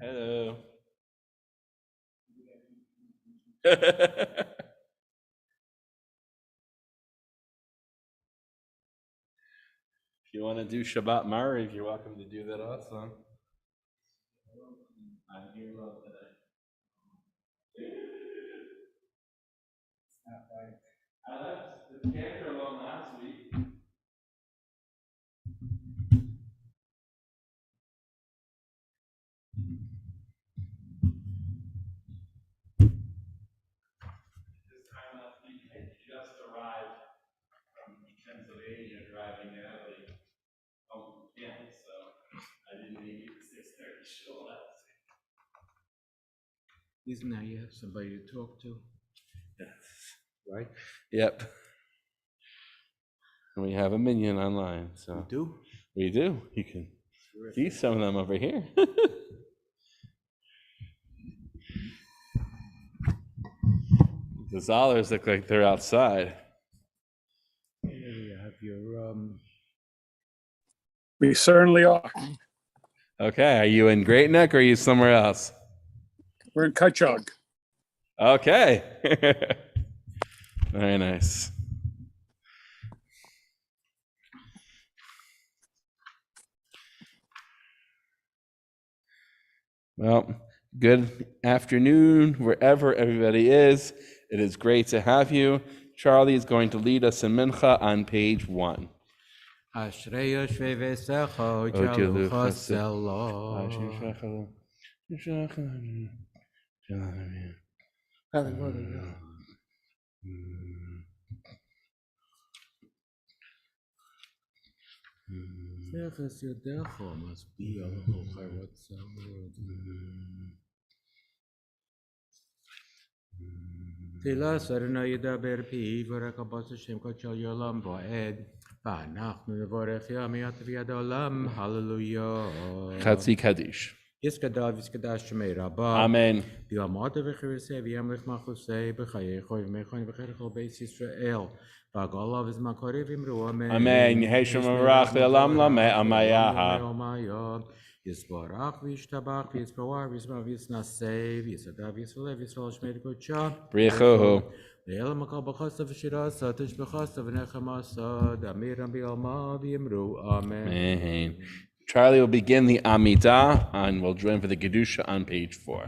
Hello. If you want to do Shabbat Mari, you're welcome to do that also. I'm here love today. I left the camper alone last week. This time last week, I just arrived from Pennsylvania driving Natalie home from camp, so I didn't make it to 6:30 show last week. Isn't now you have somebody to talk to, Yes. right? Yep. And we have a minion online, You so do? we do. You can see some of them over here. The Zollers look like they're outside. Here you have your We certainly are. Okay, are you in Great Neck or are you somewhere else? We're in Kutchug. Okay. Very nice. Well, good afternoon, wherever everybody is. It is great to have you. Charlie is going to lead us in Mincha on page 1. Ashrei Yoshvei V'Secho Jalu Chaselo. Seches Yodecho must be all Chayot Samud. Tila Sarna Yidaber Pi V'Rekabos Hashem Kochel Yolam Va'ed V'Anachnu Nevorech Yamiyat V'Yad Olam Hallelujah. Chatzi Kaddish. Yiskadav Yiskadash Shemei Rabba. Amen. V'Yamata V'Chirisei V'Yamlich Machusei B'Chayecho V'Mechon V'Cherechol Beis Yisrael V'Agolav V'Zmakori V'Imru Amen. Amen. Yeheshem Marach Le'Olam Lameh Amayaha. Yisborach V'Yishtabach V'Yitzbawar V'Yizma V'Yiznasei V'Yisadav V'Yisrael V'Yisrael Shmei Kocha Brichuhu. Le'el Makal B'Chasa V'Shirasa Tish B'Chasa V'Nechamasa Damiram B'Yalma V'Yimru Amen. Amen. Charlie will begin the Amidah and we'll join for the Kedusha on page 4.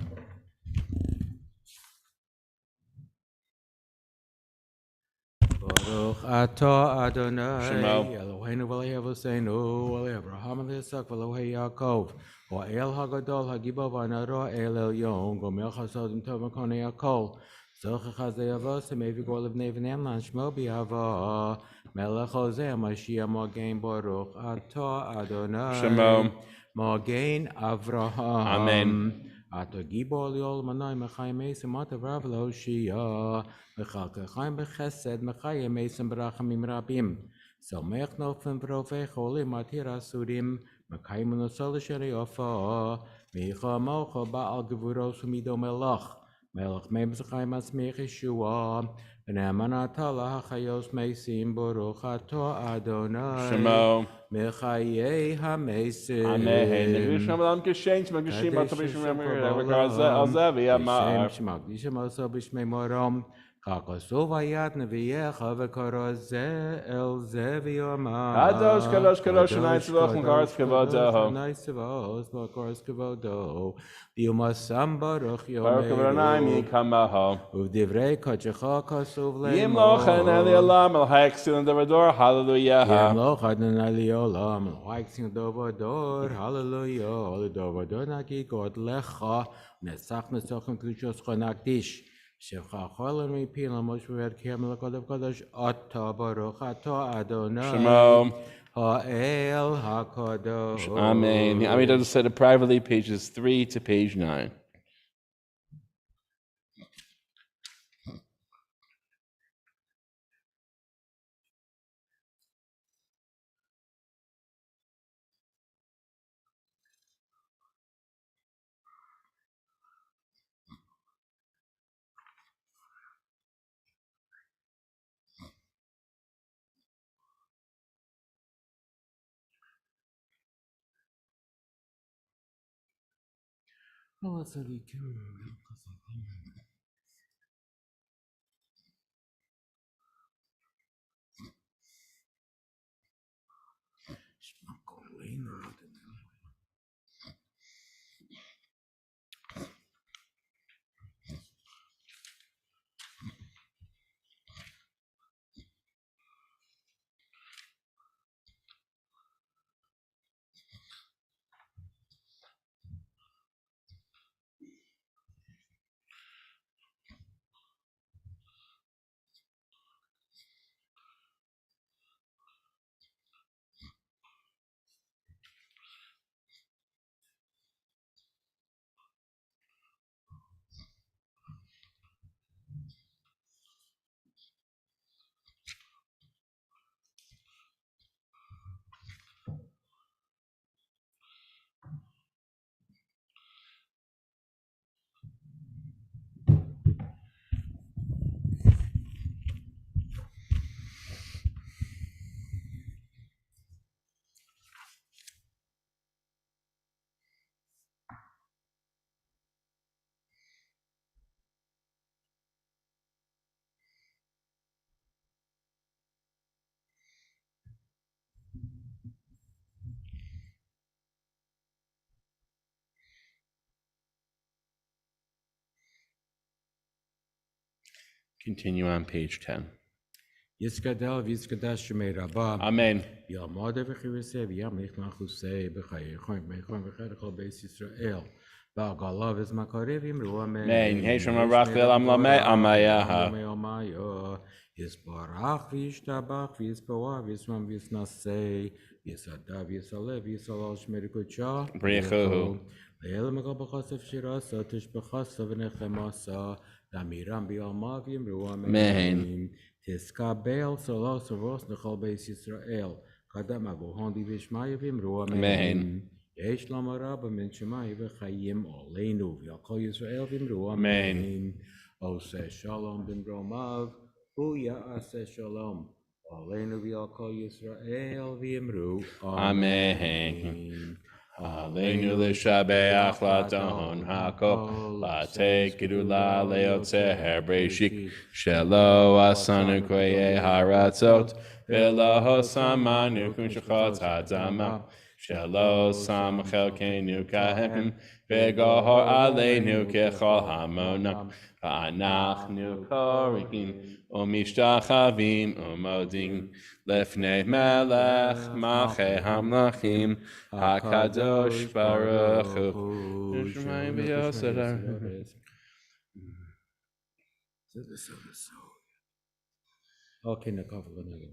Baruch atah Adonai Shema. Eloheinu v'Eloi Avosenu v'Eloi Avraham v'Yitzchak v'Eloi Yaakov v'El Hagadol Hagibor v'Naro El Elyon Gomel Chasodim Tov Mekonei Hakol Zochach Hazei Avos Mevi Gol Levnei V'Neim Shmo B'Yava Melech Hosea Mashiach Magen Baruch atah Adonai Shema. Magen Avraham Amen. Ato Gibor Liol Manai Mechayim Mesim Atav Loshia Mechakachayim Bechesed Mechayim Mesim Berachamim Rabim Somech Nofen Vrove Cholim Matir Asurim Mechayim Nosol Sheri Ofa Micha Mocha Baal Gevuros Umido Melach Melach Memzachayim Asmech Yeshua V'Ne'eman Atala HaChayos Mesim Baruch Ato Adonai Shema. Mechayei HaMesim Amen. Kedusha Malam Kishen Shema Kishim Batabishim Alzevi Amar. Magdishim also Bishmei Morom Kakosov Ayat Neviyecha V'Koro Ze El Zevi Omar Kadosh Kadosh Kadosh Shanai Tzvach Mkaras Kevodo. Shanai Tzvach Mkaras Kevodo V'Yomasam Baruch Baruch Adonai Yomeru Mikamaho. Uvdivrei Kachecha Kosov Yimloch and Eli Olam El Haexil and Davador. Hallelujah. Yimloch Adonai Liolam Haexil Davador. Hallelujah. All Davador Nagi God Lecha Netzach Netzachim Kushos Chonakdish Shevcha Cholam Mipilam Moshe Ved Kamel Kodav Kodash Atta Baruch Atta Adonai Shema. Ha'el HaKadosh. Amen. The Amidah is said privately, pages 3 to page 9. Allah salikim. Continue on page 10. יסגדל ויסגדש שמי רבה. Amen. יעמוד וחירסה וימליך מחוסה בחיי חיים בחיי לכל בית ישראל. בעגלה וזמכרי וימרו אמן. Amen. Yeshua Marach ve'elam lameh amayaha. יסברך וישתבח ויספוע ויסמם ויסנסה ויסעדה ויסעלה ויסעלה שמי קודשה. בריחוהו. לאלה מגל בחשף שירסה תשבחסה ונחמסה לאמירם ביעלמה וימרו אמן. תסקבל סלוס ורוס לכל בית ישראל, קדם אבוהון די ושמיא וימרו אמן. יש למה רבה מן שמיא וחיים עלינו, ועל כל ישראל וימרו אמן. עושה שלום במרומיו, הוא יעשה שלום, עלינו ועל כל ישראל וימרו אמן. Aleinu l'shabeach l'adon hakol, l'atei gidula le'otzer breshik, shelo asanu koye haratzot, v'lo samanu kun shachot hadama, shelo sam chelkenu kahem, v'gohor aleinu kechol hamonam, v'anachnu korikim, umishtachavim umodim, לפני מלך מלכי המלכים הקדוש ברוך הוא. שמיים ויוסד הארץ. אוקיי, נקף ונגע.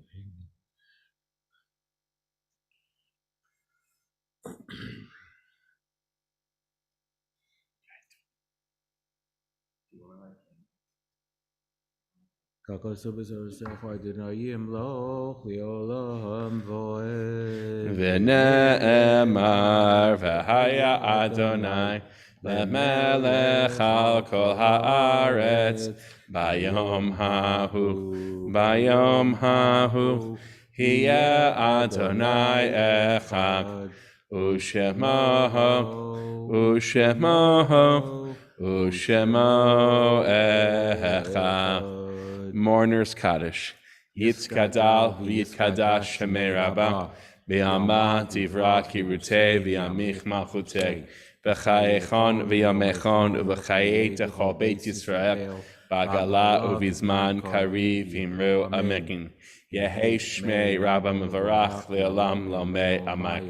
ונאמר והיה אדוני למלך על כל הארץ ביום ההוא יהיה אדוני אחד ושמו אחד. Mourner's Kaddish. Yitzkadal v'yitkadash shemei rabba, v'yama divra kirutei v'yamich malchutei, v'chayechon v'yamechon v'chayei techol beit Yisrael, b'agala uvizman kari v'imru amekin. Yehei shmei rabba mevarach le'olam lomei amai.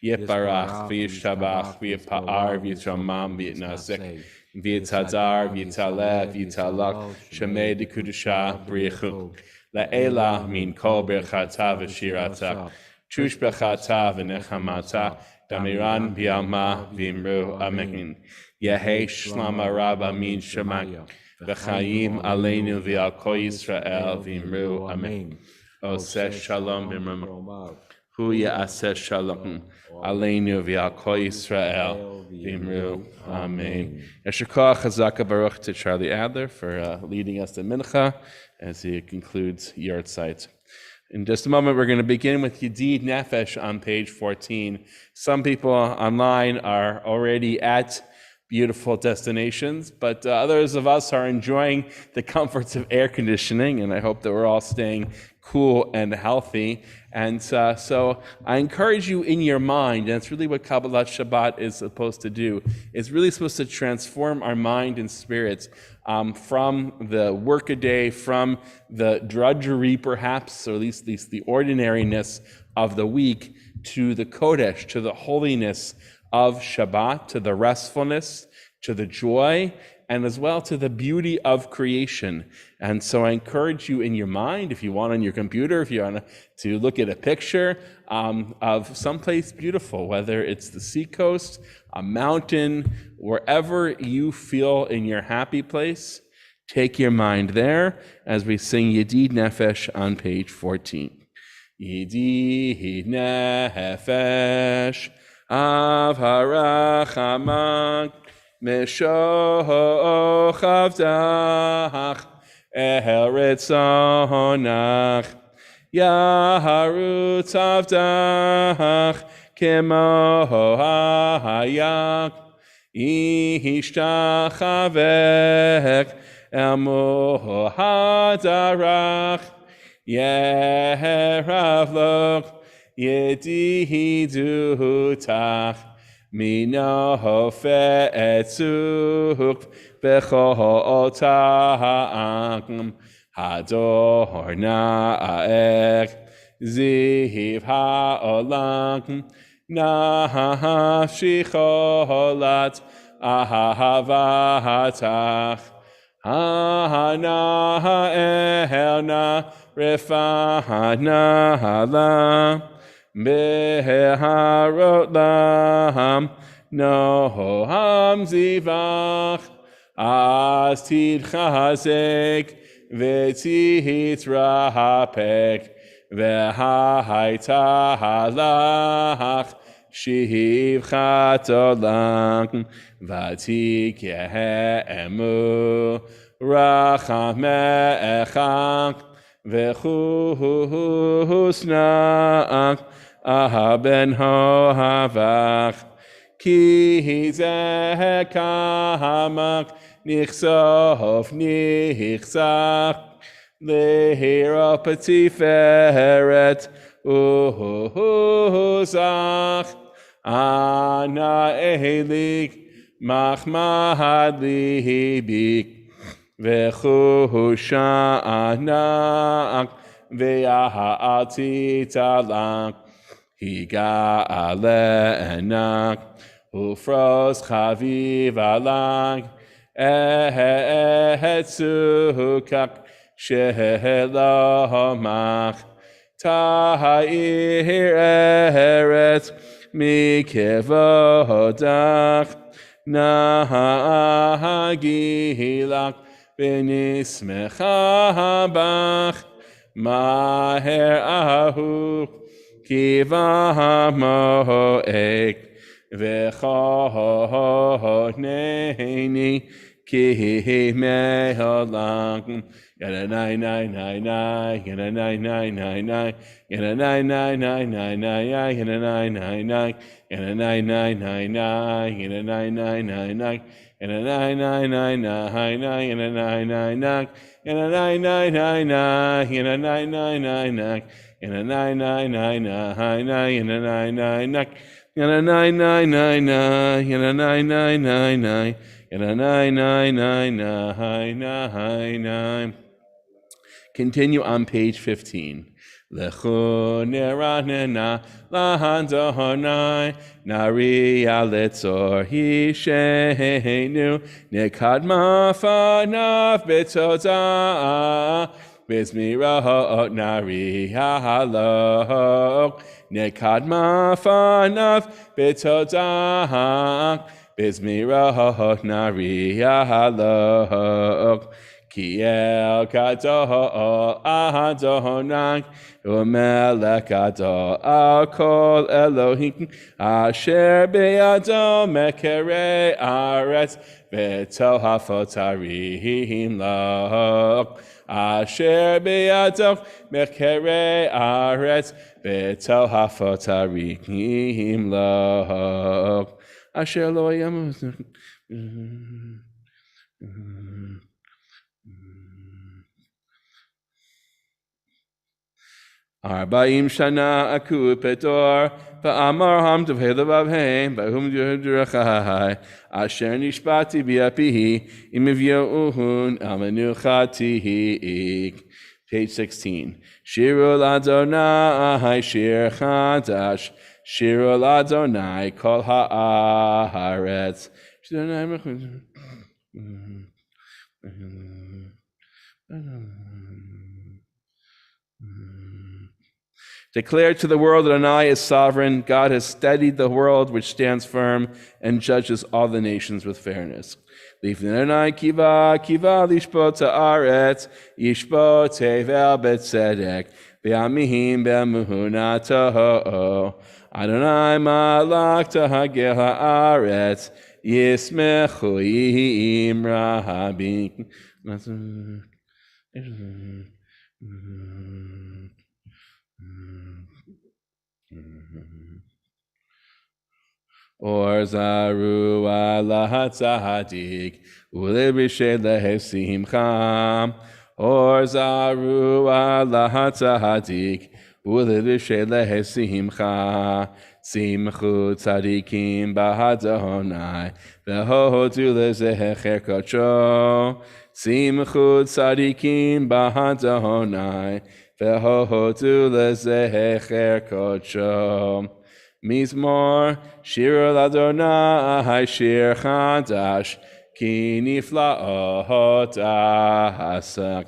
Yiparach v'yishtabach v'yipa'ar v'yitramam v'yitnasek. V'yitzadar, v'yitzaleh, v'yitzalak, shemei dekudusha brichu. La'ela min kol berchata v'shirata. Chush berchata v'nechamata. Damiran b'yama v'imru amen. Yehei shlama rabba min shemak. V'chayim aleinu v'al kol Yisrael v'imru amen. Oseh shalom b'mromav. Hu ya'aseh shalom. Aleinu v'al kol Yisrael v'imru amen. Yesher koach chazaka baruch to Charlie Adler for leading us to Mincha as he concludes Yahrzeit. In just a moment, we're going to begin with Yedid Nefesh on page 14. Some people online are already at beautiful destinations, but others of us are enjoying the comforts of air conditioning, and I hope that we're all staying cool and healthy. And so I encourage you in your mind, and it's really what Kabbalat Shabbat is supposed to do. It's really supposed to transform our mind and spirits from the workaday, from the drudgery perhaps, or at least the ordinariness of the week, to the Kodesh, to the holiness of Shabbat, to the restfulness, to the joy, and as well to the beauty of creation. And so I encourage you in your mind, if you want on your computer, if you want to look at a picture of someplace beautiful, whether it's the seacoast, a mountain, wherever you feel in your happy place, take your mind there as we sing Yedid Nefesh on page 14. Yedid Nefesh Av Harachamak Meshochav Dach Eretzonach Yaharutz Avdach Kemo Hayak Ishtachavech El Mohadarach Yeravlok Yedidutach Mino Fe'etzuk Bechol Ta'am Hador Na'ek Ziv Ha'olam Nafshi Cholat Ahavatach Hana Elna Refana Lam Beharot Lam Noam Zivach As Tidchazek V'titrapek V'haita halach Shivchat olam V'tikehemu Rachamechak V'chusna'ak Ahaben hohavach Ki zekamak Nichsof nichsach Lehira patiferet Uhuzach Ana elik Machmahad libik V'chusha'anak V'yaha'ati talak Higa ale'enak Ufros chaviv alak Ehetzukak Shehelomach Tahir eretz Mikevodach Nahagilak Benismechabach Maher ahu Kivamoek V'chodneni Ki meholang Yana nai nai nai nai Yana nai nai nai nai Yana nai nai nai nai nai Yana nai nai nai Yana nai nai nai nai Yana nai nai nai nai Yana nai nai nai nai Yana nai nai nai Yana nai nai nai nai Yana nai nai nai nai Yana nai nai nai nai Yana nai nai nai Yana nai nai nai nai Yana nai nai nai nai Yana nai nai nai nai nai. Continue on page 15. Lechu neranena lahandonai nari aletzor hishenu nekadma fanav betodah bizmirah nari halok nekadma fanav betodah bizmirah nari halok. Kiel gadol Adonai umelech gadol al kol Elohim asher beyado mekerei aretz v'tohafot harim lo asher beyado mekerei aretz v'tohafot harim lo asher lo yamut. Arba'im shana aku petor, va'amar ham tevhe levavhem, va'hum derechai, asher nishpati bi'apihi, im yivyo'uhun al menuchati. Page 16. Shiru l'Adonai, shir chadash, shiru l'Adonai, kol ha'aretz. Declare to the world that Adonai is sovereign. God has steadied the world which stands firm and judges all the nations with fairness. Lifnei kiva lishpot haaretz, yishpot tevel betzedek, ve'amihim be'emunato. Adonai malach tahagel haaretz, yismechu im rabim. Or zaru ala hatzadik, ulebishe lehesimcha. Or zaru ala hatzadik, ulebishe lehesimcha. Simchu tzadikim bahadonai, vehodu lezehecher kocho. Simchu tzadikim bahadonai, vehodu lezehecher kocho. Mizmor, shir l'Adonai, shir chadash, ki nifla'ot asak.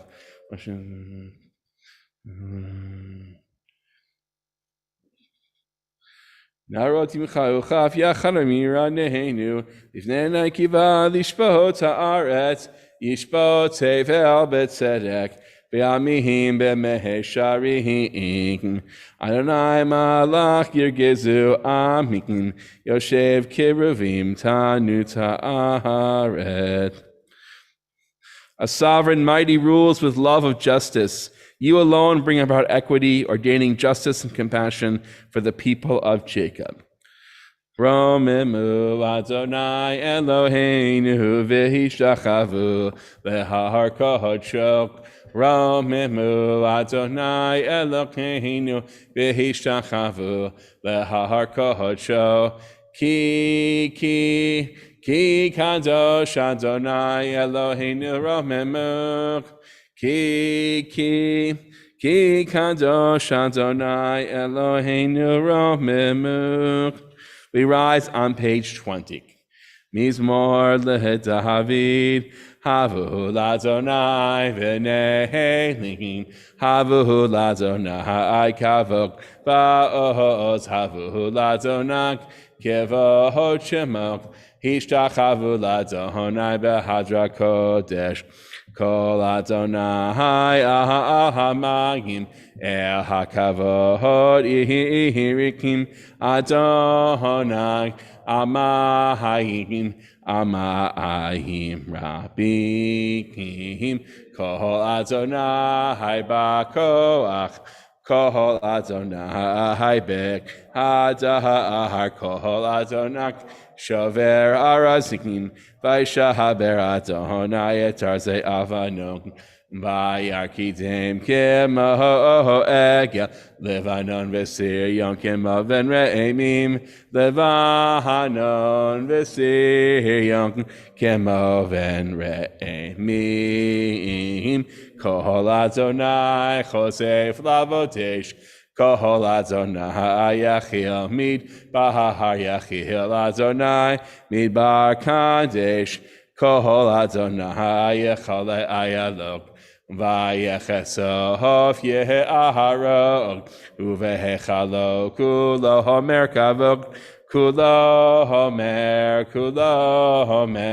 Narotim chayuchaf yachanamira nehenu, livnei kiva lishpot haaretz, yishpot tevel betzedek, ve'amihim be'mehesharim. Adonai malach yirgezu amin, yoshev kiruvim tanu ta'aret. A sovereign mighty rules with love of justice. You alone bring about equity, ordaining justice and compassion for the people of Jacob. Romimu Adonai Eloheinu v'hishachavu lehar kochok. Romimu Adonai Eloheinu v'hishachavu lehar kochok. Ki kadosh Adonai Eloheinu romimu. Ki kadosh Adonai Eloheinu romimu. We rise on page 20. Mizmor leDavid, havu l'Adonai v'nehelim, havu l'Adonai kavod ba'oz, havu l'Adonai kevod shemok, hishtachavu l'Adonai behadra kodesh. Kol Adonai ahamayim el hakavod ihirikim Adonai amayim rabim. Kol Adonai bakoach, kol Adonai bek hadahar, kol Adonai shover arazikim, v'yishahaber Adonai et arzei avanon, v'yarkidem kemo egel, Levanon v'sir yonkim oven re'emim, Levanon v'sir yonkim oven re'emim. Kol Adonai chosef lavotesh, Kol Adonai yachil mid bahar yachil Adonai mid bar kadesh. Kol Adonai yachale ayalok vayechesof yeharog uvehechalo kulo homer kavok kulo homer kavok.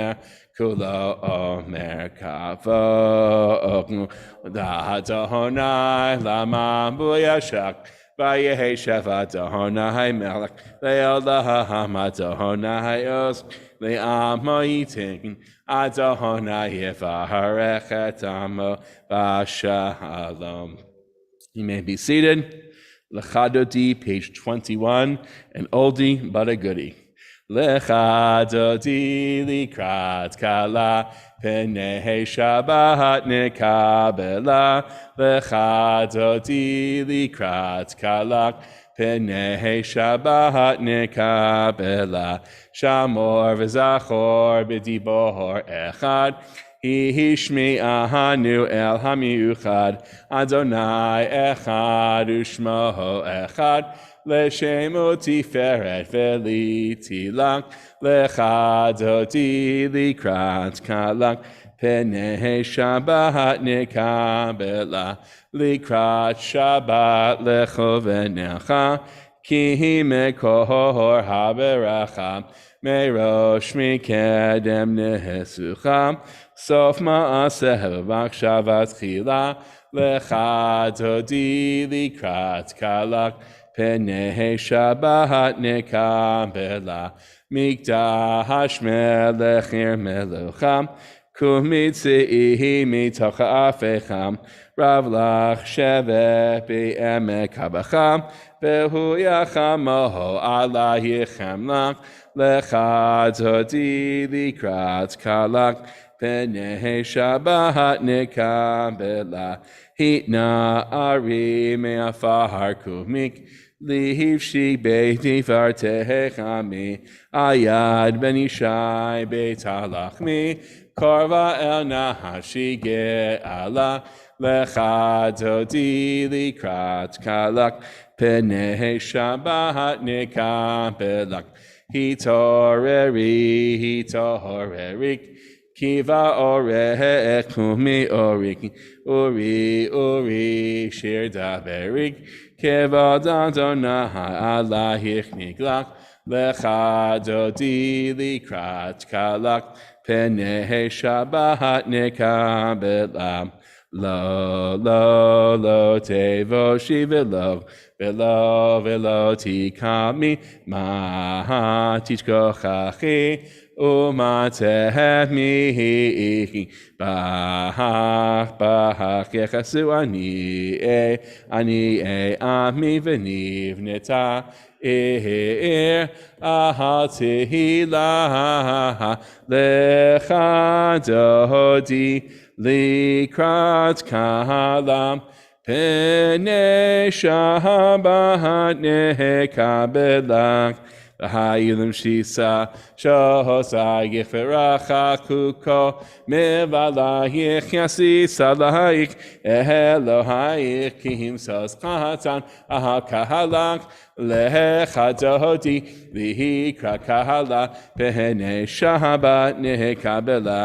Adonai lama buyashak, vayeheshav Adonai melech, le'olam Adonai os, le'amoyitin, Adonai yevarech et amo v'shalom. You may be seated. Lechadodi, page 21, an oldie but a goodie. Lecha dodi likrat kala, Penei Shabbat nekabela. Lecha dodi likrat kala, Penei Shabbat nekabela. Shamor v'zachor b'dibor echad. Hishmi'ahanu el hamiuchad. Adonai echad u'shmo echad. L'shemo tiferet v'litilak. Lecha dodi likrat kalak. Penei Shabbat nekabela. Likrat Shabbat lecho v'necha. Ki mekor haberacha. Merosh mikedem nehesucha. Sof ma'aseh v'akshavat chila. Lecha dodi likrat kalak. Penei Shabbat nekabela. Mikdash melech ir melucham. Kumitzihi mitocha afecham. Rav lach shevet be'emek habacham. Vehu yachamaho ala yichem lach. Lecha dodi likrat kalak. Penei Shabbat nekabela. Hitna ari me'afar kumik. Lihivshi beiti vartehechami. Ayad ben Ishai beit halachmi. Korva el nahashi ge'ala. Lecha dodi likrat kalak. Penei Shabbat nekabelak. Hitorerik. Kiva orech kumi orik. Uri shir daverik. Kevad Adonai Allahich niglach. Lecha dodi likrat kalak. Penei Shabbat nekabela. Lo tevoshi velo tikami. Ma tichkochachi. Umatehmi bahach yechasu ani ami v'nivneta ahatihila lecha dodi likrat kalam penei Shabbat nekabelak. V'hayilim shisa shohosayich v'racha kuko mevalayich yasisa lahayich Elohayich ki himsos chatan ahakahalak lecha dodi v'hikra kahala penei Shabbat nekabela.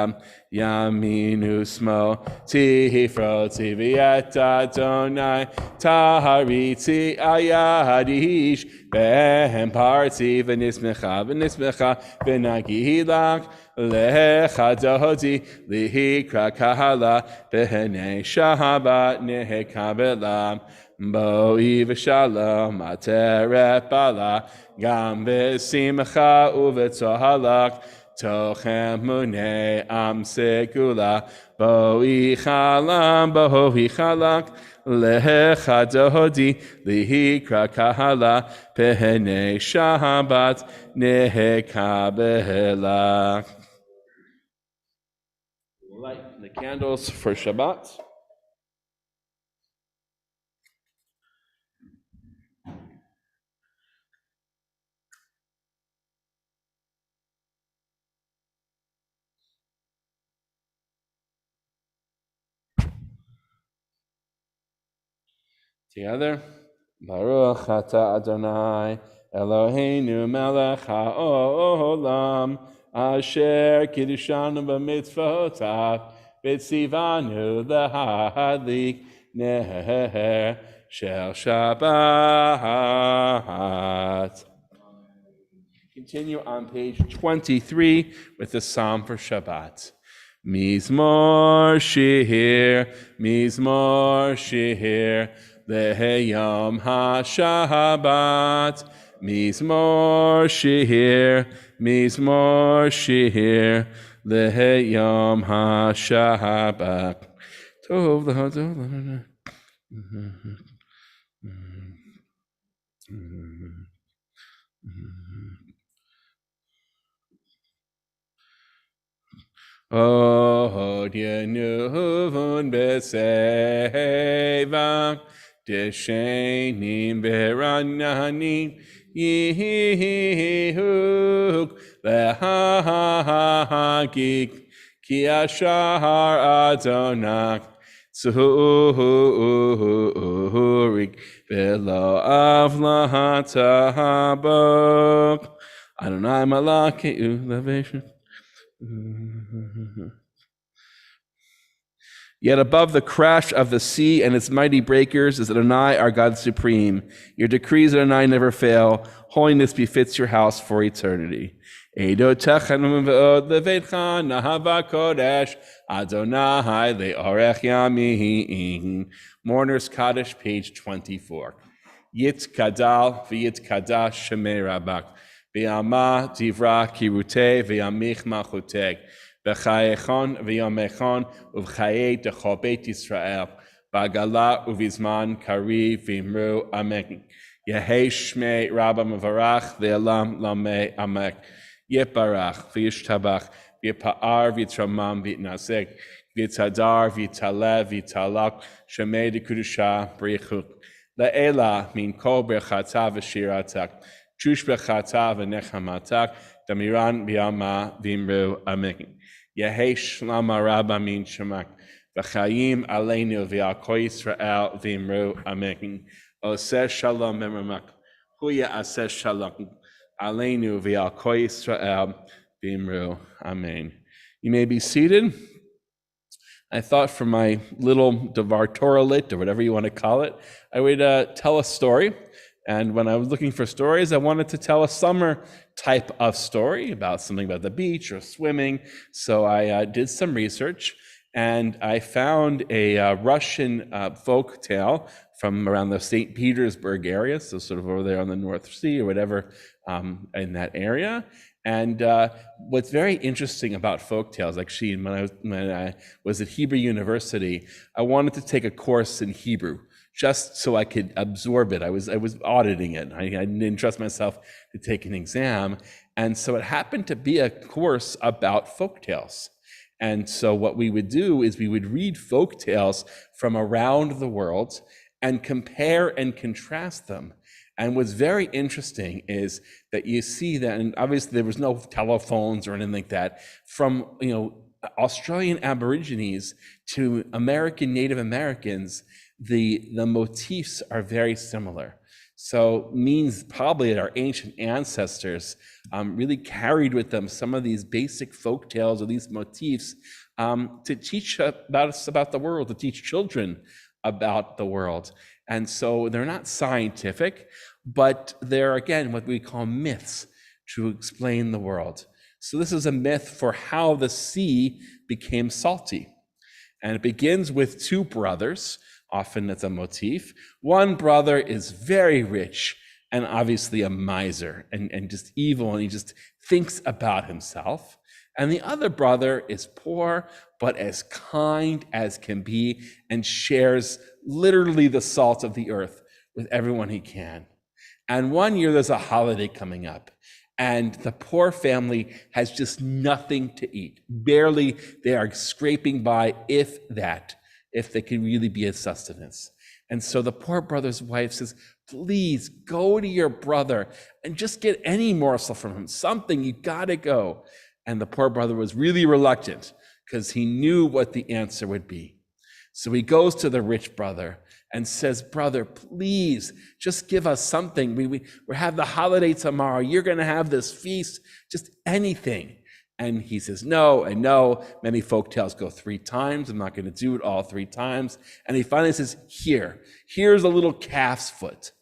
Yaminu smo tifroti v'yet Adonai tahariti ayadish behem parti v'nismecha v'nagilak lecha dodi lihikra kahala penei Shabbat nekabela. Boi v'shalom ateret bala gam v'simcha u'v'tzohalak Tochem munei am segula, boi chalak, lecha dodi, lihikra kahala, penei Shabbat nekabela. Light the candles for Shabbat. Together, Baruch Ata Adonai, Eloheinu melech haolam, asher kiddushanu b'mitzvotav, v'tzivanu lahadlik neher shel Shabbat. Continue on page 23 with the Psalm for Shabbat. Mizmor shir, Leheyom HaShabbat, Mizmor shir, Leheyom HaShabbat. Tov l'Adonai. Od yenuvun beseva, deshenim berananim, yihuk lehagik, ki ashar Adonai, tzurik, velo avlahatabok, Adonai malakeu levation. Yet above the crash of the sea and its mighty breakers is Adonai, our God supreme. Your decrees, Adonai, never fail. Holiness befits your house for eternity. Adonai le'orech yamin. Mourners Kaddish, page 24. Yit kadal v'yit kadash shemei rabak. V'yama divra kirute v'yamich machuteg. V'chayechon v'yamechon uv'chayei decho beit Yisrael. V'agala uv'izman kari v'imru amen. Yehei shmei rabba mevarach v'elam lamei amek. Yiparach v'yishtabach v'yipa'ar v'yitramam v'yitnasek v'yitadar v'yitalev v'yitalak shemei dekudusha b'yichuk. La'ela min kol berchata v'shiratak. Chush berchata v'nechamatak. Damiran b'yama v'imru amen. Yehei shlama rabba min shemak. V'chayim aleinu v'yakoi Yisrael v'imru amen. Oseh shalom memramak. Huya aseh shalom. Aleinu v'yakoi Yisrael v'imru amen. You may be seated. I thought for my little Devar Torah lit, or whatever you want to call it, I would tell a story. And when I was looking for stories, I wanted to tell a summer type of story about something about the beach or swimming. So I did some research, and I found a Russian folk tale from around the St. Petersburg area, so sort of over there on the North Sea or whatever in that area. And what's very interesting about folk tales, actually, when I was at Hebrew University, I wanted to take a course in Hebrew just so I could absorb it. I was auditing it. I didn't trust myself to take an exam. And so it happened to be a course about folk tales. And so what we would do is we would read folk tales from around the world and compare and contrast them. And what's very interesting is that you see that, and obviously there was no telephones or anything like that, from Australian Aborigines to American Native Americans, the motifs are very similar. So means probably that our ancient ancestors really carried with them some of these basic folk tales or these motifs to teach us about the world, to teach children about the world. And so they're not scientific, but they're, again, what we call myths to explain the world. So this is a myth for how the sea became salty. And it begins with two brothers. Often it's a motif. One brother is very rich and obviously a miser and just evil, and he just thinks about himself. And the other brother is poor, but as kind as can be, and shares literally the salt of the earth with everyone he can. And one year there's a holiday coming up, and the poor family has just nothing to eat. Barely, they are scraping by, if they can really be a sustenance. And so the poor brother's wife says, please go to your brother and just get any morsel from him, something, you gotta go. And the poor brother was really reluctant because he knew what the answer would be. So he goes to the rich brother and says, brother, please just give us something. We have the holiday tomorrow. You're gonna have this feast, just anything. And he says, no, and no. Many folk tales go 3 times. I'm not gonna do it all 3 times. And he finally says, here's a little calf's foot.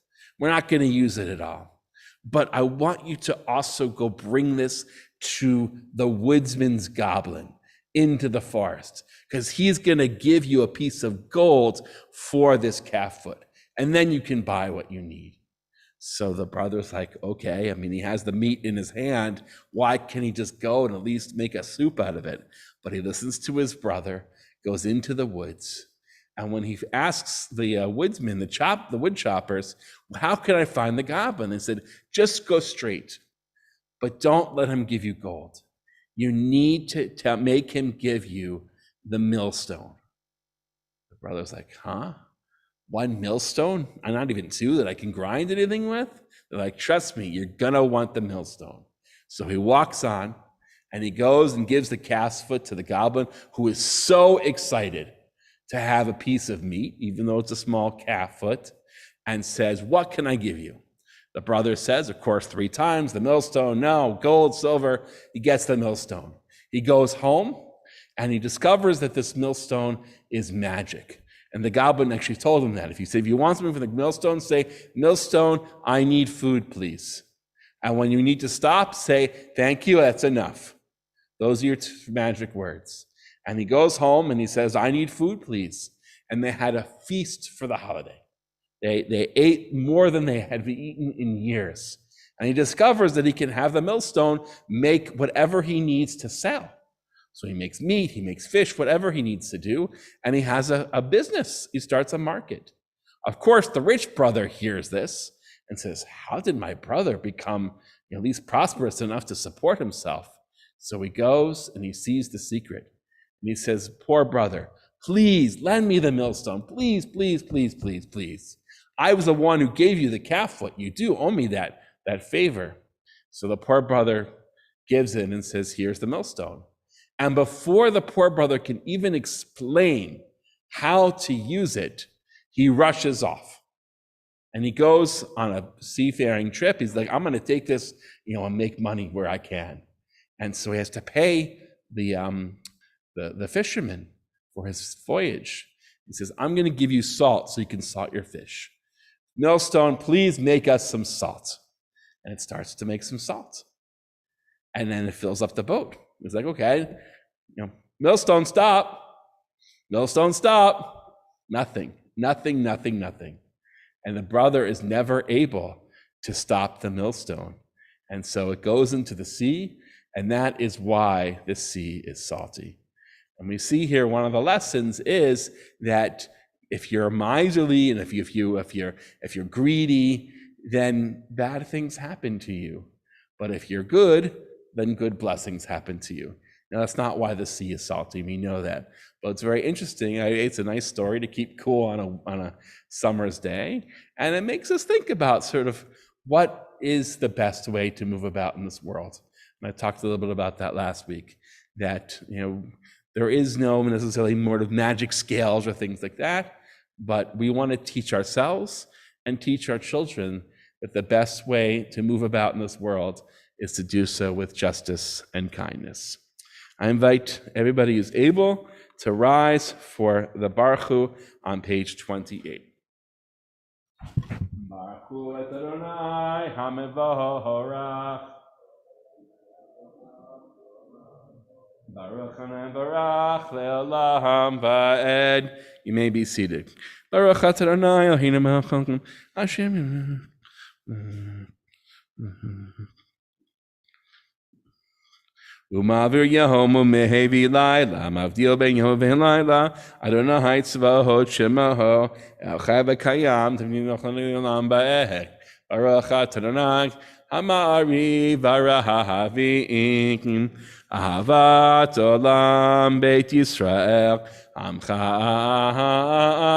We're not gonna use it at all. But I want you to also go bring this to the woodsman's goblin into the forest, because he's gonna give you a piece of gold for this calf foot. And then you can buy what you need. So the brother's like, okay, I mean, he has the meat in his hand. Why can't he just go and at least make a soup out of it? But he listens to his brother, goes into the woods. And when he asks the woodsman, the wood choppers, how can I find the goblin? They said, just go straight, but don't let him give you gold. You need to make him give you the millstone. The brother's like, huh? 1 millstone? I'm not even 2 that I can grind anything with? They're like, trust me, you're gonna want the millstone. So he walks on and he goes and gives the calf's foot to the goblin, who is so excited to have a piece of meat, even though it's a small calf foot, and says, what can I give you? The brother says, of course, 3 times, the millstone, no, gold, silver. He gets the millstone. He goes home and he discovers that this millstone is magic. And the goblin actually told him that. If you want something from the millstone, say, millstone, I need food, please. And when you need to stop, say, thank you, that's enough. Those are your 2 magic words. And he goes home and he says, I need food, please. And they had a feast for the holiday. They ate more than they had eaten in years. And he discovers that he can have the millstone make whatever he needs to sell. So he makes meat, he makes fish, whatever he needs to do, and he has a business. He starts a market. Of course, the rich brother hears this and says, how did my brother become at least prosperous enough to support himself? So he goes and he sees the secret. And he says, poor brother, please lend me the millstone. Please, please, please, please, please. I was the one who gave you the calf foot. You do owe me that favor. So the poor brother gives in and says, here's the millstone. And before the poor brother can even explain how to use it, he rushes off. And he goes on a seafaring trip. He's like, I'm going to take this, and make money where I can. And so he has to pay the fisherman for his voyage. He says, I'm going to give you salt so you can salt your fish. Millstone, please make us some salt. And it starts to make some salt. And then it fills up the boat. He's like, okay, millstone, stop. Millstone, stop. Nothing. And the brother is never able to stop the millstone. And so it goes into the sea, and that is why the sea is salty. And we see here one of the lessons is that if you're miserly and if you're greedy, then bad things happen to you. But if you're good, then good blessings happen to you. Now, that's not why the sea is salty. We know that. But it's very interesting. It's a nice story to keep cool on a summer's day. And it makes us think about sort of what is the best way to move about in this world. And I talked a little bit about that last week, that, there is no necessarily more of magic scales or things like that. But we want to teach ourselves and teach our children that the best way to move about in this world is to do so with justice and kindness. I invite everybody who's able to rise for the Baruch Hu on page 28. Baruch Hu et Adonai HaMevorach. Baruch Hanan Barach Le'olam Va'ed. You may be seated. Baruch Adonai Eloheinu melech haolam Hashem. Umavir Yahom umehevi laila, mavdil ben Yahom laila, Adonai tzvahot shemaho, el chai v'kayam, t'vnim nochanu olam ba'eh, Baruch Adonai, Hamari v'rahavi'im, Ahavat olam Beit Yisrael, Amcha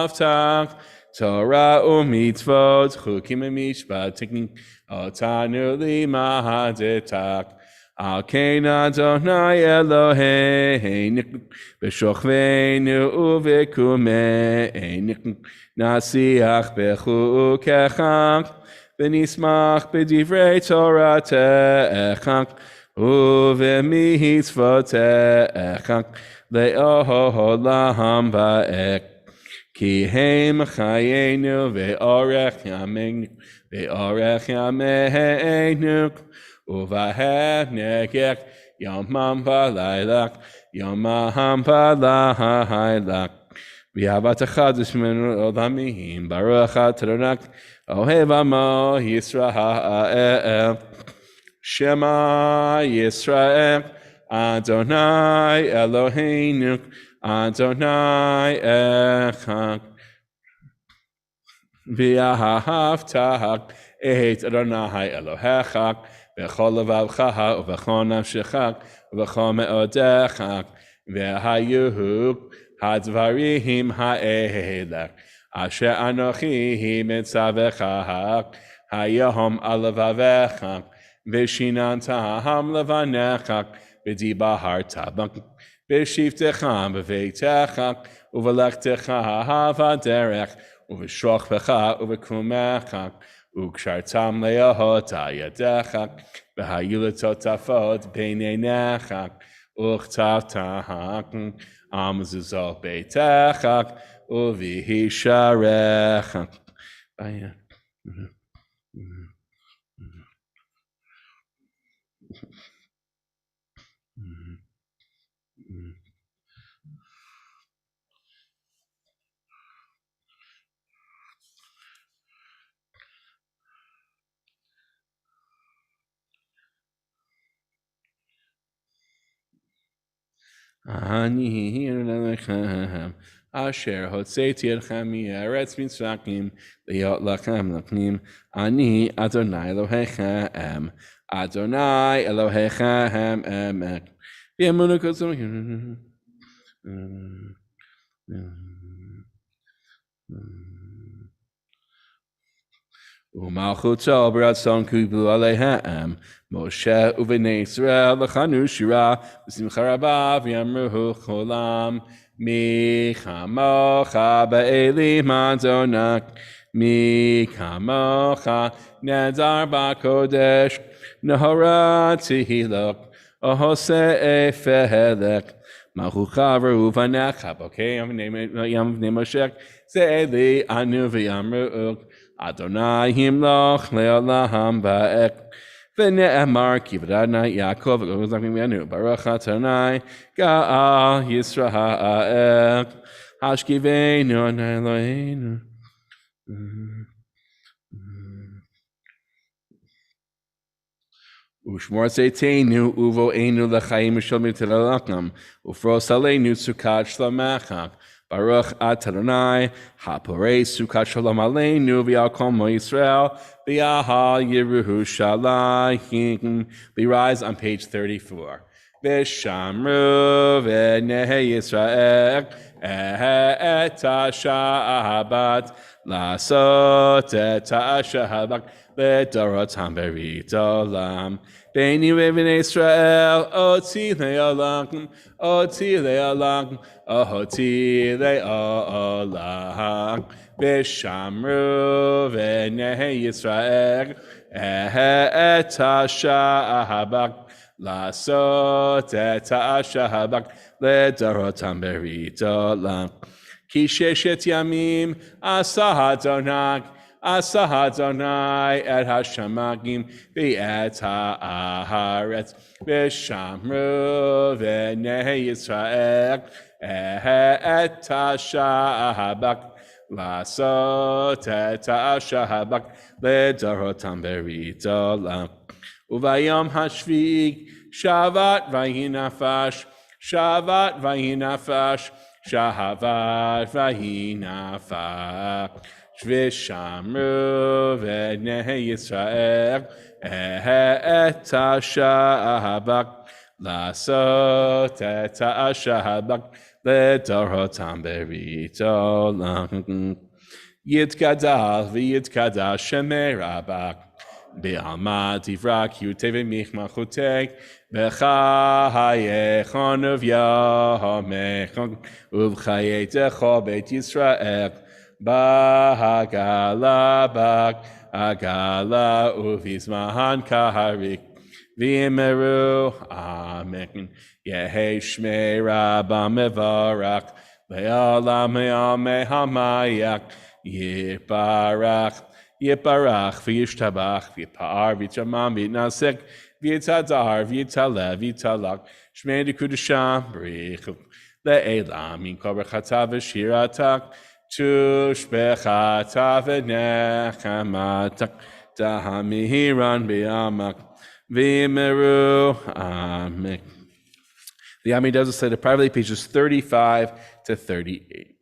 avtach, Torah u'mitzvot, chukim u'mishpat, otanu limadetak, Al kein Adonai Eloheinu b'shochveinu u'v'kumeinu nasiach b'chukecha v'nismach b'divrei Toratecha u'v'mitzvotecha le'olam va'ek ki hem chayenu ve'orech yameinu Uvaheh nekek yomam v'lailak yomam v'lailak v'yavat echadus menu olamim baruch Adonai ohev amo Yisrael Shema Yisrael Adonai Eloheinu Adonai Echad v'yahavtah et Adonai Elohecha B'chol levavcha uv'chol nafshecha v'chol me'odecha v'hayuhu hadvarim ha'elech asher anochi mitzavecha hayahom alavavecha v'shinantaham levanecha v'dibaharta b'shivtecha b'veitecha u'v'lechtecha ha'vaderech u'v'shochvecha u'v'kumecha u'kshartam le'ahota yadecha v'hayuletotafot b'neinecha u'chtavtaha amzuzot beitecha u'v'hisharecha. Ani lechem asher hotzeti etchem mieretz mitzrakim liot lachem lachnim ani Adonai Elohechem Adonai Elohechem emek v'emunu kotzom U'malchuto b'ratzon kubu aleihem Moshe u'vnei Yisrael l'chanu shira v'simcha rabah v'yamruhu cholam mi chamocha ba'elim Adonai mi chamocha nedar ba'kodesh nahora tehilok ohose efelek malchucha v'uvanecha okay yam v'nei Moshe ze'eli anu v'yamruhu Adonai himloch le'olam ba'ek v'ne'emar ki v'adonai Yaakov v'gozachim Baruch Adonai ga'al Yisrael hashkiveinu Eloheinu. Ushmor seitenu uvo einu l'chaim u'sholmi t'lalakam ufros aleinu sukat shlomecha Baruch Adonai haporei sukat shalom aleinu v'al kol mo Yisrael v'yahal Yerushalayim. We rise on page 34. V'shamru v'nei Yisrael et ha'shabat לעשות את השבת לדורותם ברית עולם. ביני ובני ישראל אותי לעולם, אותי לעולם, אותי לעולם. ושמרו בני ישראל את השבת לעשות את השבת לדורותם ברית עולם. כי ששת ימים עשה אדוני את השמים ואת הארץ ושמרו בני ישראל את השבת לעשות את השבת לדורותם ברית עולם. וביום השביעי שבת ויהי נפש, שבת ויהי נפש, שבת ויהי נפש. ושמרו בני ישראל את השבת לעשות את השבת לדורותם ברית עולם. יתגדל ויתקדש שמי רבך בעלמא דברה קיוטי ומחמחותי בחייכון וביומכון ובחייתך בית ישראל בהגלה ובזמן קריב ואמרו אמן. יהי שמי רבא מבורך לעולם ימי המלך יתברך וישתבח ויתפאר ויתרומם ויתנשק ויתהדר ויתעלה ויתהלך שמי לקודשם בריך לעילם מן כל ברכתה ושירתה תושבחתה ונחמתה תהמירן בימך ואמרו אמן. The Ami does say to privately pages 35 to 38.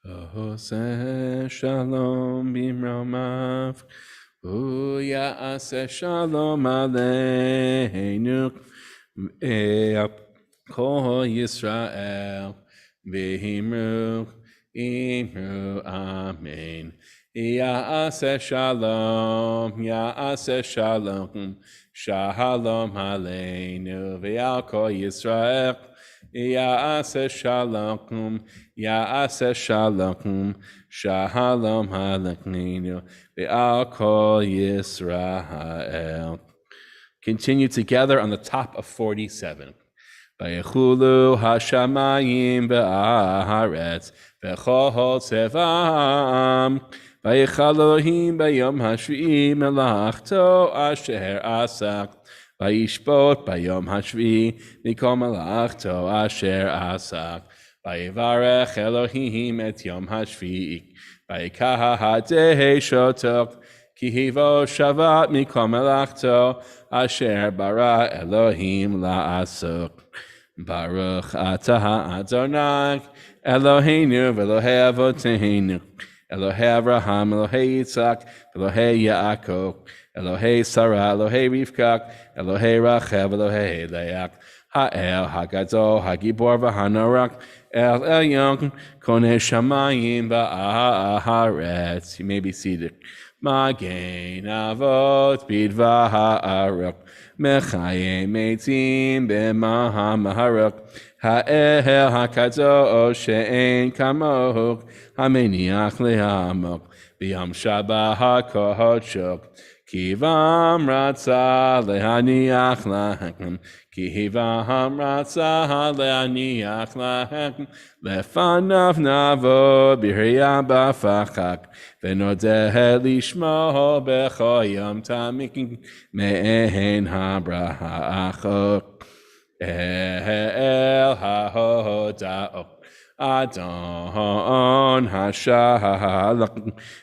Ose shalom bimromav. Ya'aseh shalom aleinu. Kol Yisrael. V'himru. Imru. Amen. Ya'aseh shalom. Ya'aseh shalom. Shalom aleinu. V'al kol Yisrael. Ya'aseh shalom. Ya'aseh shalom. Shalom aleinu. Ve'al kol Yisrael. Continue together on the top of 47. Vayechulu hashamayim be'aretz v'chol tzevam vayechal Elohim bayom hashvi'i melachto asher asak vayishpot bayom hashvi'i mikol melachto asher asak vayivarech Elohim et yom hashvi'i vayikah hadeh shotok ki hivo shavat mikol melachto asher bara Elohim la'asok. Baruch atah Adonai Eloheinu v'Elohei Avoteinu Elohei Avraham Elohei Yitzhak Elohei Yaakov Elohei Sarah Elohei Rivka Elohei Rachel Elohei Leah Ha'el Hagadol Hagibor v'Hanorak El Elyon Konei Shamayim v'Haaretz. You may be seated. Magen Avot Bidva Ha'arak Mechaye Meitim B'Maha Maharak Ha'el HaKadosh She'en Kamoch Hameniach Le'amok B'Yom Shabbat HaKohodshok Kivam Ratza Le'aniach Lahem Kivam Ratza Le'aniach Lahem Lefanav Navo B'Hriya B'Fachak V'Nodeh Lishmo B'Choyam Tamikin Me'en Habraha Achok El HaHoda'ok Adon Hashalach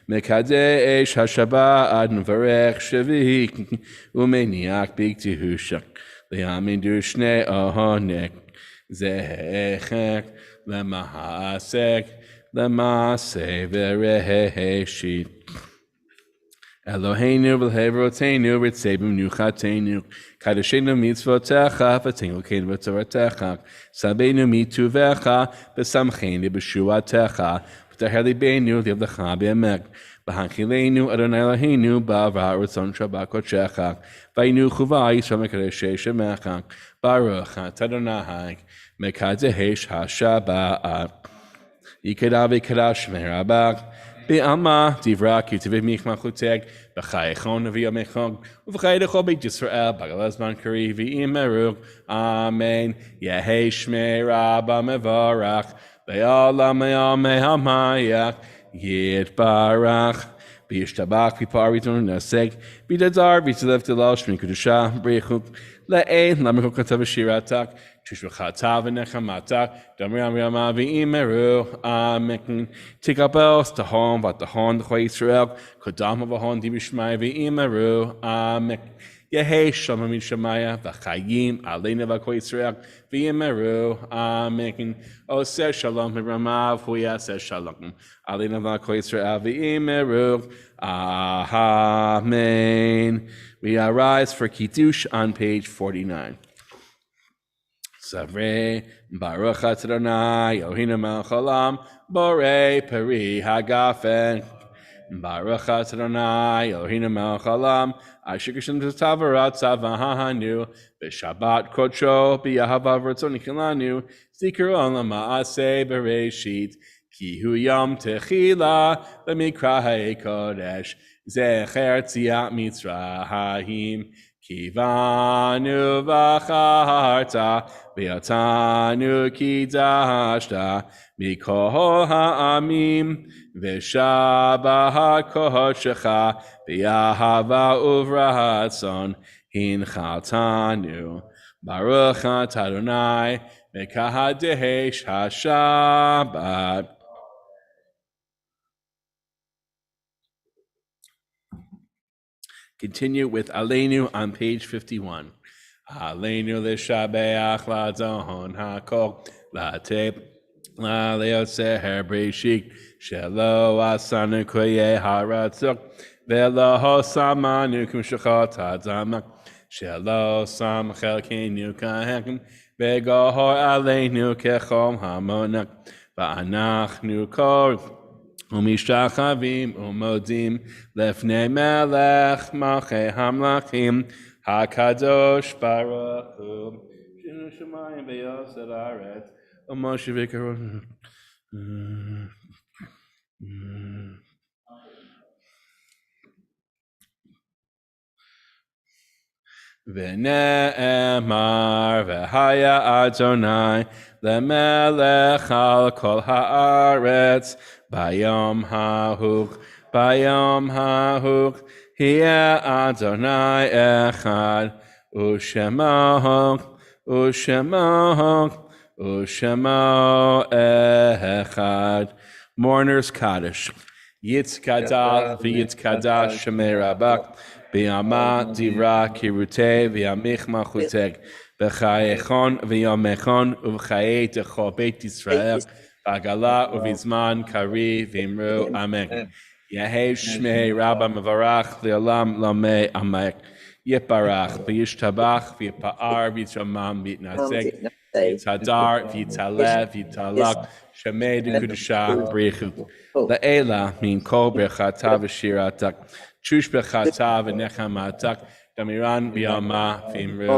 Mekadesh Hashabbat Nvarech Shavik Umeniach Big Tihushak Le'amidu Shnei Ohonek Zechek Lemahasek Lemase Vereheshit Eloheinu v'levrotenu v'tzebim nuchatenu kadeshenu mitzvotecha v'tenu kein v'toratecha sabenu mituvecha v'samchenu b'shuatecha v'taher libenu v'yavlecha b'emek v'hanchilenu Adonai Eloheinu b'ava ratzon shabbat kodshecha v'ayinu chuvah yisrael mekadesh shemecha baruch atah Adonai mekadesh hashabbat yikadav yikadash merabach Be'alma divrak yitavim michmachuteg b'chayechon v'yomechon u'v'chaydecho b'it Yisrael b'galazman kari v'imeru Amen Yehei Shmei Rabba mevarach Be'olam me'ameh hamayach Yitbarach B'yishtabach v'par v'ton neseg B'dadar v'tzilev tilal shmin kudusha b'rechuk Le'ein lamekol katav v'shiratak Tishvachata v'nechamata Damri Amriyama v'imeru Amen Tikabel Tahon Vatahon D'choi Yisrael Kodam V'ahon Dibishmai v'imeru Amen Yehei Shalom Mishamaya V'chayim Aleina V'choi Yisrael v'imeru Amen Oseh Shalom V'ramav Huyaseh Shalom Aleina V'choi Yisrael v'imeru Amen. We arise for Kiddush on page 49. Savrei Baruch Adonai Eloheinu melech haolam borei peri hagafen Baruch Adonai Eloheinu melech haolam asher kishem tavarat tzavahanu b'shabbat kodsho b'yahavav ratzon ichilanu zikru olam ma'aseh bereshit ki hu yom techila b'mikra ha'kodesh zecher tziat mitzrayim Kivanu v'charta v'yatanu kidashta mikol ha'amim v'shaba ha'kodeshecha v'yahava uvratzon hinchaltanu Baruch atah Adonai mekadesh hashabbat. Continue with Aleinu on page 51. Aleinu l'shabeach l'adon hakol l'ateb ליוצר בראשית, שלא עשנו כהי הרצוק, ולא שמנו כמשחות האדמה, שלא שם חלקנו כהם, וגהור עלינו כחום המונק, ואנחנו קוראים ומשתחווים ומודים לפני מלך מלכי המלכים, הקדוש ברוך הוא, שינו שמיים ויוסד הארץ, ומשה וקרון. ונאמר והיה אדוני למלך על כל הארץ ביום ההוא יהיה אדוני אחד ושמו אחד. Mourner's Kaddish. Yitzkadal v'yitzkadash shemei rabak b'yama divra kirutei v'yamich malchuteg b'chayechon v'yomechon uv'chayei techo beit Yisrael v'agala uv'izman kari v'imru amen. Yehei shmei rabba mevarach v'olam lamei amek. Yiparach v'yishtabach v'yipa'ar v'yitramam v'yitnaseg v'yitadar v'yitaleh v'yitalak Shemei de Kudusha Brichu. La'ela min kol brechata v'shiratak. Chush brechata v'nechamatak. Damiran b'yama v'imru.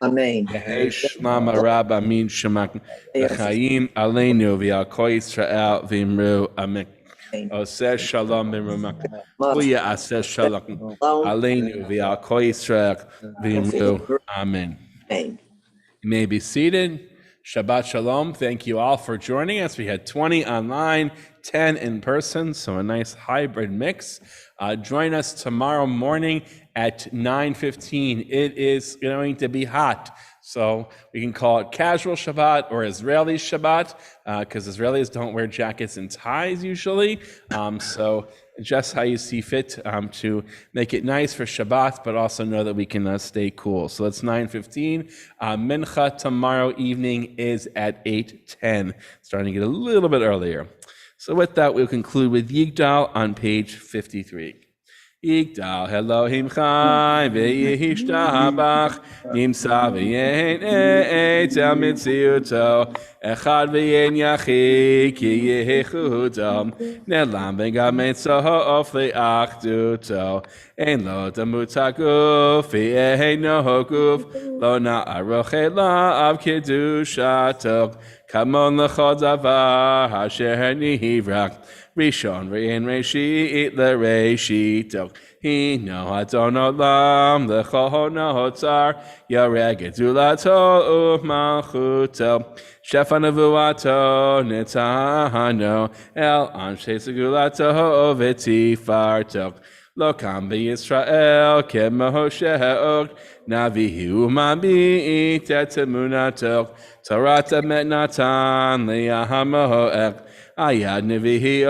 Amen. Yehesh lama rabba min shemak. V'chaim aleinu v'al kol Yisrael v'imru. Amen. Oseh shalom b'rumak. Kuya aseh shalom. Aleinu v'al kol Yisrael v'imru. Amen. You may be seated. Shabbat Shalom. Thank you all for joining us. We had 20 online, 10 in person, so a nice hybrid mix. Join us tomorrow morning at 9:15. It is going to be hot, so we can call it casual Shabbat or Israeli Shabbat, because Israelis don't wear jackets and ties usually. So just how you see fit to make it nice for Shabbat, but also know that we can stay cool. So that's 9:15. Mincha tomorrow evening is at 8:10, starting to get a little bit earlier. So with that, we'll conclude with Yigdal on page 53. Yigdal Elohim Chai v'yishtabach nimsa v'yein etzel mitziuto echad v'yein yachid ki yehudo nelam v'gam etzof le'achduto ein lo damut haguf v'yein no guf lo na'aroch elav kedushato kamon l'chol davar asher nivrak Rishon re'en reshit le'reshito Hino adon olam l'chol notzar yareh gedulato u'malchuto shefa nevuato netano el anshe segulato v'tifarto lo kam b'Yisrael k'Moshe navihi u'mabit et emunato Torah emet natan li'ahamo'ek Ayad nevihi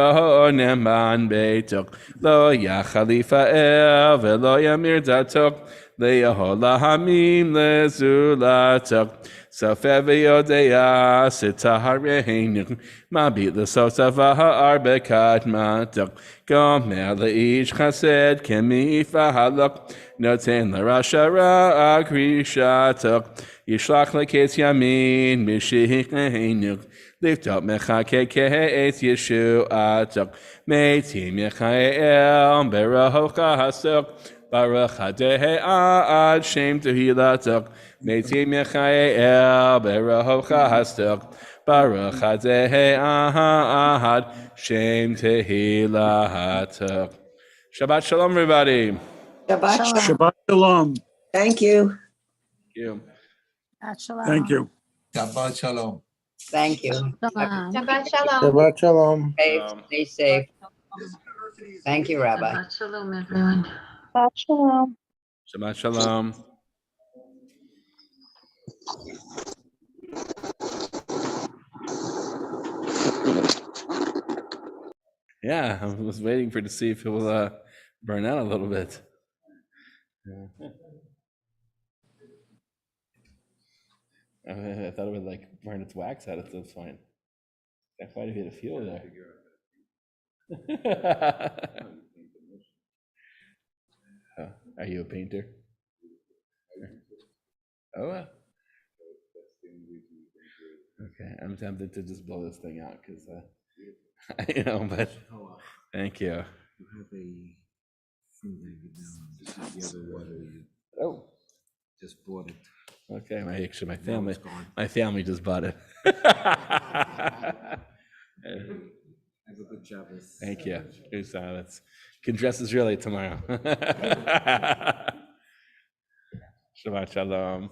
neman beitok lo ya khalifa el velo yamir datok le'yahol lahamim lezulatok sofev yodeya sitahareinu mabit l'sosava ha'ar bekadmatok gomer le'ish chesed kemifa halok noten l'rasha ra'ak rishatok yishlach leketz yamin mishikneinu Lift up mechake et Yeshuatok Meitim Yechael Berocha Hasok Baruch Hadehe Ad Shem Tehilatok Meitim Yechael Berocha Hasok Baruch Hadehe Ad Shem Tehilatok. Shabbat Shalom, everybody. Shabbat Shalom. Thank you. Thank you. Thank you. Shabbat Shalom. Thank you. Shabbat Shalom. Shabbat Shalom. Stay safe. Thank you, Rabbi. Shabbat Shalom, everyone. Shabbat Shalom. Shabbat Shalom. Yeah, I was waiting for to see if it will burn out a little bit. I thought it would like burn its wax out at this point. Got quite a bit of fuel there. Are you a painter? Oh, well. Okay, I'm tempted to just blow this thing out because, but thank you. You have a thing that you the other water, you Oh, just bought it. okay. My Now family, it's gone. my family just bought it. Have a good Shabbos. Thank you. Let's can dress Israeli tomorrow. Shabbat shalom.